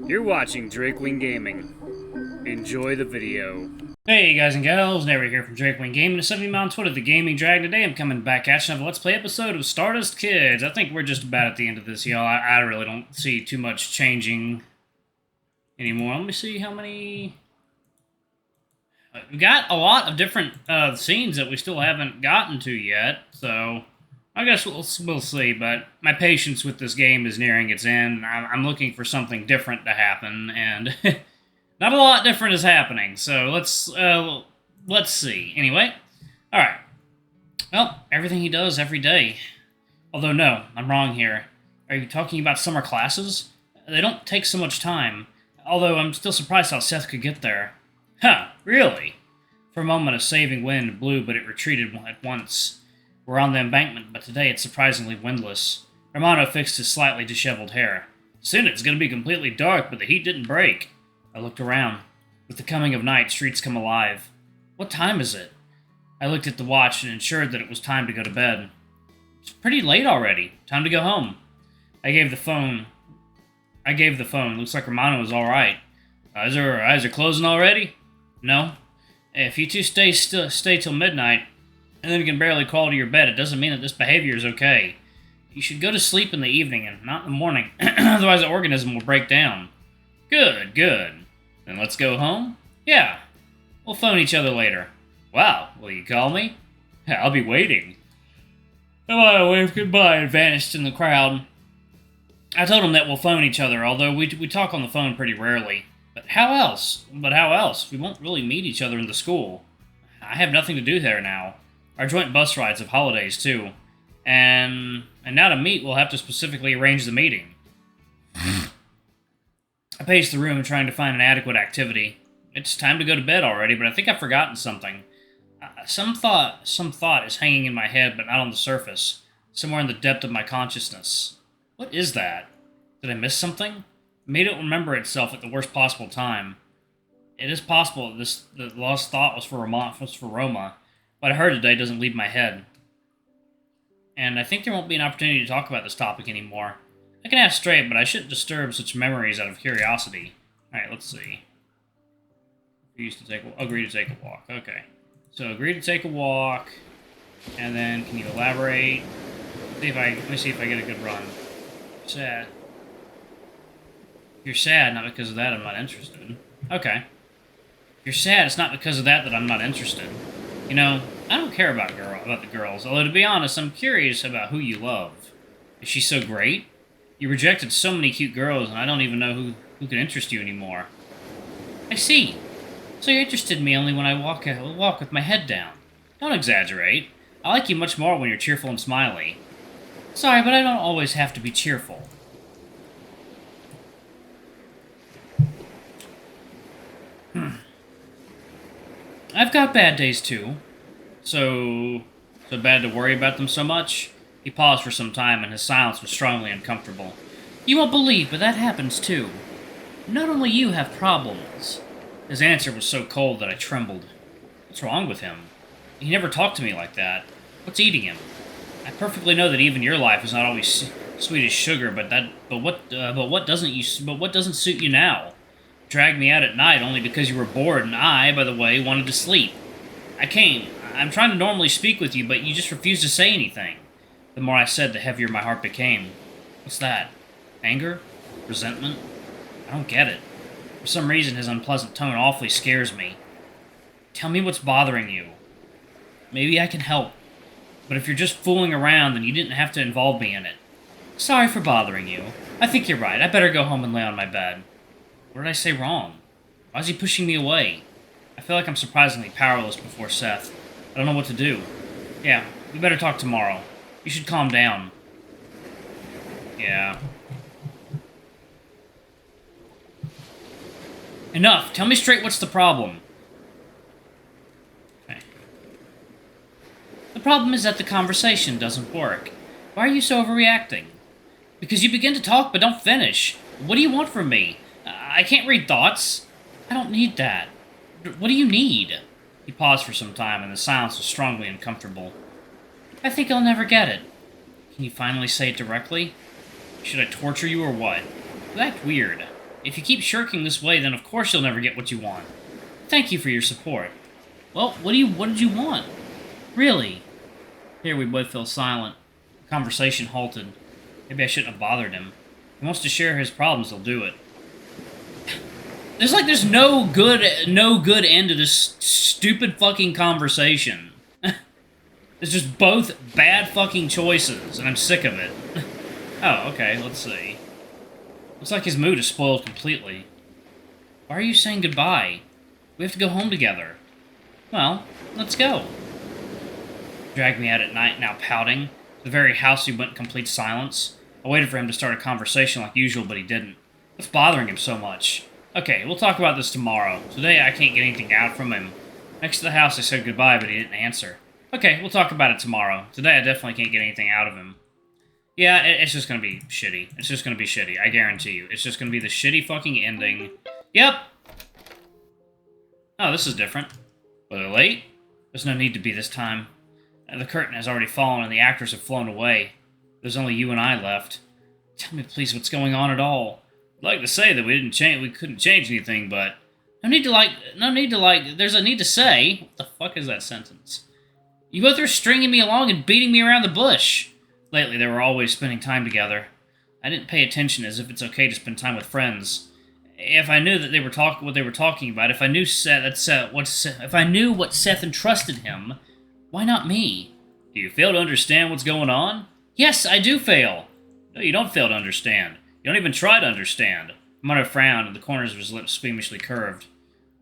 You're watching Drakewing Gaming. Enjoy the video. Hey guys and gals, Never here from Drakewing Gaming. Send me on Twitter, the Gaming Drag. Today I'm coming back at you with a Let's Play episode of Stardust Kids. I think we're just about at the end of this, y'all. I really don't see too much changing anymore. Let me see how many... We've got a lot of different scenes that we still haven't gotten to yet, so... I guess we'll see, but my patience with this game is nearing its end. I'm looking for something different to happen, and not a lot different is happening. So let's see. Anyway, all right. Well, everything he does every day. Although no, I'm wrong here. Are you talking about summer classes? They don't take so much time. Although I'm still surprised how Seth could get there. Huh? Really? For a moment, a saving wind blew, but it retreated at once. We're on the embankment, but today it's surprisingly windless. Romano fixed his slightly disheveled hair. Soon it's going to be completely dark, but the heat didn't break. I looked around. With the coming of night, streets come alive. What time is it? I looked at the watch and ensured that it was time to go to bed. It's pretty late already. Time to go home. I gave the phone. Looks like Romano is all right. Eyes are closing already? No. If you two stay till midnight, and then you can barely crawl to your bed, it doesn't mean that this behavior is okay. You should go to sleep in the evening and not in the morning, otherwise the organism will break down. Good. Then let's go home? Yeah. We'll phone each other later. Wow, will you call me? I'll be waiting. Romano waved goodbye and vanished in the crowd. I told him that we'll phone each other, although we talk on the phone pretty rarely. But how else? We won't really meet each other in the school. I have nothing to do there now. Our joint bus rides have holidays, too. And now to meet, we'll have to specifically arrange the meeting. I paced the room trying to find an adequate activity. It's time to go to bed already, but I think I've forgotten something. Some thought is hanging in my head, but not on the surface. Somewhere in the depth of my consciousness. What is that? Did I miss something? It made it remember itself at the worst possible time. It is possible that the lost thought was for Roma. What I heard today doesn't leave my head. And I think there won't be an opportunity to talk about this topic anymore. I can ask straight, but I shouldn't disturb such memories out of curiosity. Alright, let's see. Agree to take a walk. Okay. So agree to take a walk. And then can you elaborate? Let me see if I get a good run. Sad. You're sad, not because of that I'm not interested. Okay. You're sad, it's not because of that I'm not interested. You know, I don't care about the girls, although to be honest, I'm curious about who you love. Is she so great? You rejected so many cute girls, and I don't even know who can interest you anymore. I see. So you're interested in me only when I walk with my head down. Don't exaggerate. I like you much more when you're cheerful and smiley. Sorry, but I don't always have to be cheerful. I've got bad days too. So bad to worry about them so much? He paused for some time and his silence was strongly uncomfortable. You won't believe, but that happens too. Not only you have problems. His answer was so cold that I trembled. What's wrong with him? He never talked to me like that. What's eating him? I perfectly know that even your life is not always sweet as sugar, but what doesn't suit you now? Dragged me out at night only because you were bored, and I, by the way, wanted to sleep. I came. I'm trying to normally speak with you, but you just refused to say anything. The more I said, the heavier my heart became. What's that? Anger? Resentment? I don't get it. For some reason, his unpleasant tone awfully scares me. Tell me what's bothering you. Maybe I can help. But if you're just fooling around, then you didn't have to involve me in it. Sorry for bothering you. I think you're right. I better go home and lay on my bed. What did I say wrong? Why is he pushing me away? I feel like I'm surprisingly powerless before Seth. I don't know what to do. Yeah, we better talk tomorrow. You should calm down. Yeah. Enough! Tell me straight what's the problem. Okay. The problem is that the conversation doesn't work. Why are you so overreacting? Because you begin to talk but don't finish. What do you want from me? I can't read thoughts. I don't need that. What do you need? He paused for some time, and the silence was strongly uncomfortable. I think I'll never get it. Can you finally say it directly? Should I torture you or what? You act weird. If you keep shirking this way, then of course you'll never get what you want. Thank you for your support. Well, what did you want? Really? Here we both fell silent. The conversation halted. Maybe I shouldn't have bothered him. If he wants to share his problems, he'll do it. There's no good end to this stupid fucking conversation. It's just both bad fucking choices, and I'm sick of it. Oh, okay, let's see. Looks like his mood is spoiled completely. Why are you saying goodbye? We have to go home together. Well, let's go. Dragged me out at night, now pouting. To the very house he went in complete silence. I waited for him to start a conversation like usual, but he didn't. What's bothering him so much? Okay, we'll talk about this tomorrow. Today I can't get anything out from him. Next to the house I said goodbye, but he didn't answer. Okay, we'll talk about it tomorrow. Today I definitely can't get anything out of him. Yeah, it's just gonna be shitty. It's just gonna be shitty, I guarantee you. It's just gonna be the shitty fucking ending. Yep! Oh, this is different. Was it late? There's no need to be this time. The curtain has already fallen and the actors have flown away. There's only you and I left. Tell me please what's going on at all. I'd like to say that we couldn't change anything, but... there's a need to say... What the fuck is that sentence? You both are stringing me along and beating me around the bush. Lately, they were always spending time together. I didn't pay attention, as if it's okay to spend time with friends. If I knew that what they were talking about, if I knew what Seth entrusted him, why not me? Do you fail to understand what's going on? Yes, I do fail. No, you don't fail to understand. You don't even try to understand. Romano frowned, and the corners of his lips squeamishly curved.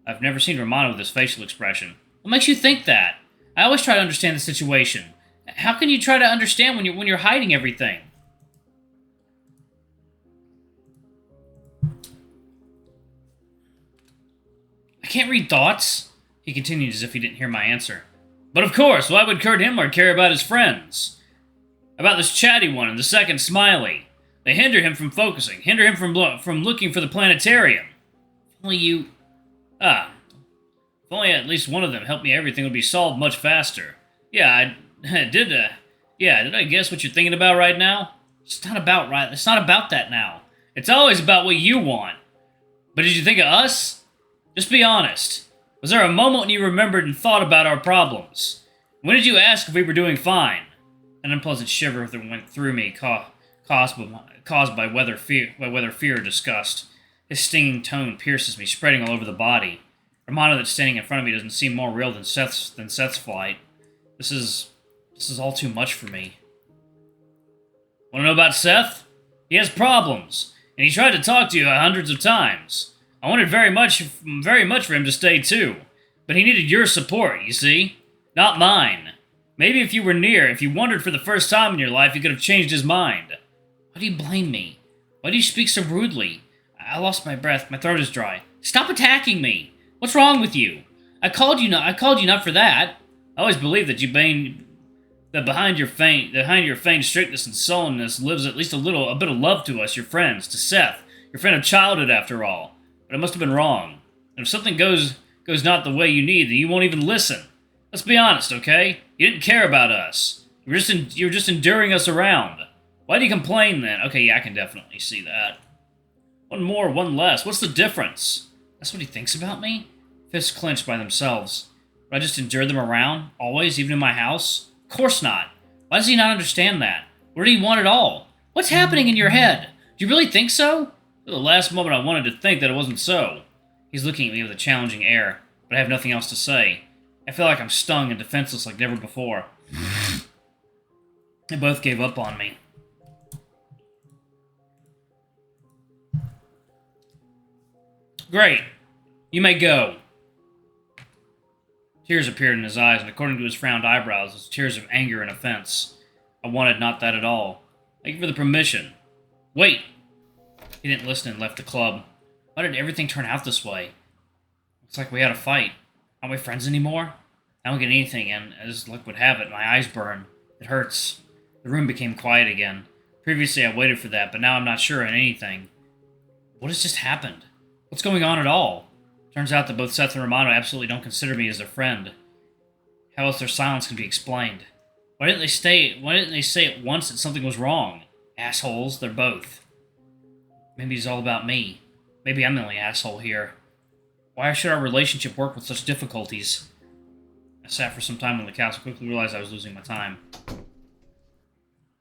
I've never seen Romano with this facial expression. What makes you think that? I always try to understand the situation. How can you try to understand when you're hiding everything? I can't read thoughts, he continued as if he didn't hear my answer. But of course, why would Kurt Himmler care about his friends? About this chatty one and the second Smiley. They hinder him from focusing, hinder him from looking for the planetarium. If only if only at least one of them helped me, everything would be solved much faster. Yeah, did I guess what you're thinking about right now? It's not about that now. It's always about what you want. But did you think of us? Just be honest. Was there a moment when you remembered and thought about our problems? When did you ask if we were doing fine? An unpleasant shiver went through me, caused by whether fear or disgust. His stinging tone pierces me, spreading all over the body. Romano that's standing in front of me doesn't seem more real than Seth's flight. This is all too much for me. Want to know about Seth? He has problems, and he tried to talk to you hundreds of times. I wanted very much for him to stay too, but he needed your support, you see? Not mine. Maybe if you were near, if you wondered for the first time in your life, he could have changed his mind. Why do you blame me? Why do you speak so rudely? I lost my breath, my throat is dry. Stop attacking me! What's wrong with you? I called you not for that. I always believed that behind your feigned strictness and sullenness lives at least a bit of love to us, your friends, to Seth, your friend of childhood after all. But I must have been wrong. And if something goes not the way you need, then you won't even listen. Let's be honest, okay? You didn't care about us. You were just enduring us around. Why do you complain then? Okay, yeah, I can definitely see that. One more, one less. What's the difference? That's what he thinks about me? Fists clenched by themselves. Would I just endure them around? Always, even in my house? Of course not. Why does he not understand that? What did he want at all? What's happening in your head? Do you really think so? At the last moment I wanted to think that it wasn't so. He's looking at me with a challenging air, but I have nothing else to say. I feel like I'm stung and defenseless like never before. They both gave up on me. Great. You may go. Tears appeared in his eyes, and according to his frowned eyebrows, it was tears of anger and offense. I wanted not that at all. Thank you for the permission. Wait! He didn't listen and left the club. Why did everything turn out this way? Looks like we had a fight. Aren't we friends anymore? I don't get anything, and as luck would have it, my eyes burn. It hurts. The room became quiet again. Previously I waited for that, but now I'm not sure on anything. What has just happened? What's going on at all? Turns out that both Seth and Romano absolutely don't consider me as their friend. How else their silence can be explained? Why didn't they say at once that something was wrong? Assholes, they're both. Maybe it's all about me. Maybe I'm the only asshole here. Why should our relationship work with such difficulties? I sat for some time on the couch and quickly realized I was losing my time.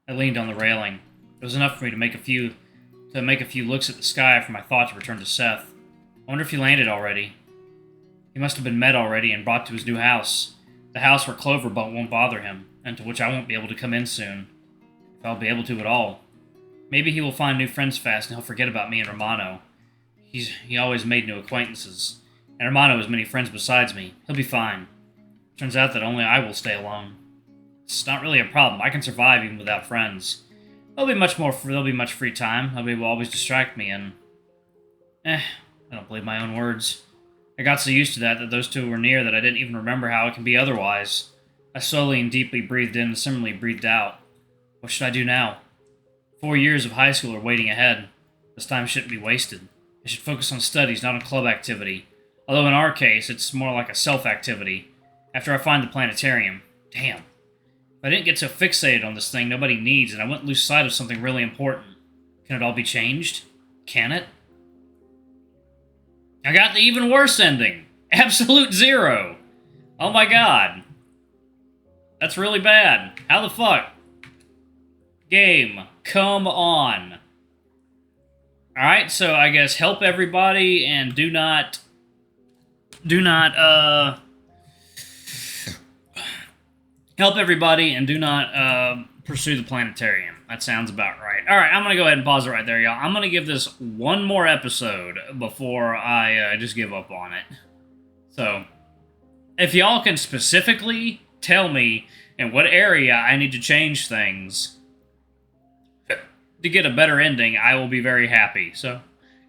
I leaned on the railing. It was enough for me to make a few looks at the sky for my thought to return to Seth. I wonder if he landed already. He must have been met already and brought to his new house. The house where Clover won't bother him, and to which I won't be able to come in soon. If I'll be able to at all. Maybe he will find new friends fast and he'll forget about me and Romano. He always made new acquaintances, and Romano has many friends besides me. He'll be fine. Turns out that only I will stay alone. It's not really a problem. I can survive even without friends. There'll be much free time. They will always distract me, and I don't believe my own words. I got so used to that those two were near that I didn't even remember how it can be otherwise. I slowly and deeply breathed in and similarly breathed out. What should I do now? 4 years of high school are waiting ahead. This time shouldn't be wasted. I should focus on studies, not on club activity. Although in our case, it's more like a self-activity. After I find the planetarium. Damn. If I didn't get so fixated on this thing nobody needs, and I wouldn't lose sight of something really important. Can it all be changed? Can it? I got the even worse ending. Absolute 0. Oh my god. That's really bad. How the fuck? Game. Come on. Alright, so I guess help everybody and do not help everybody and do not pursue the planetarium. That sounds about right. Alright, I'm going to go ahead and pause it right there, y'all. I'm going to give this one more episode before I just give up on it. So, if y'all can specifically tell me in what area I need to change things to get a better ending, I will be very happy. So,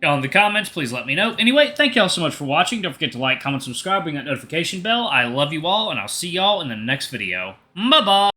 y'all in the comments, please let me know. Anyway, thank y'all so much for watching. Don't forget to like, comment, subscribe, ring that notification bell. I love you all, and I'll see y'all in the next video. Bye-bye!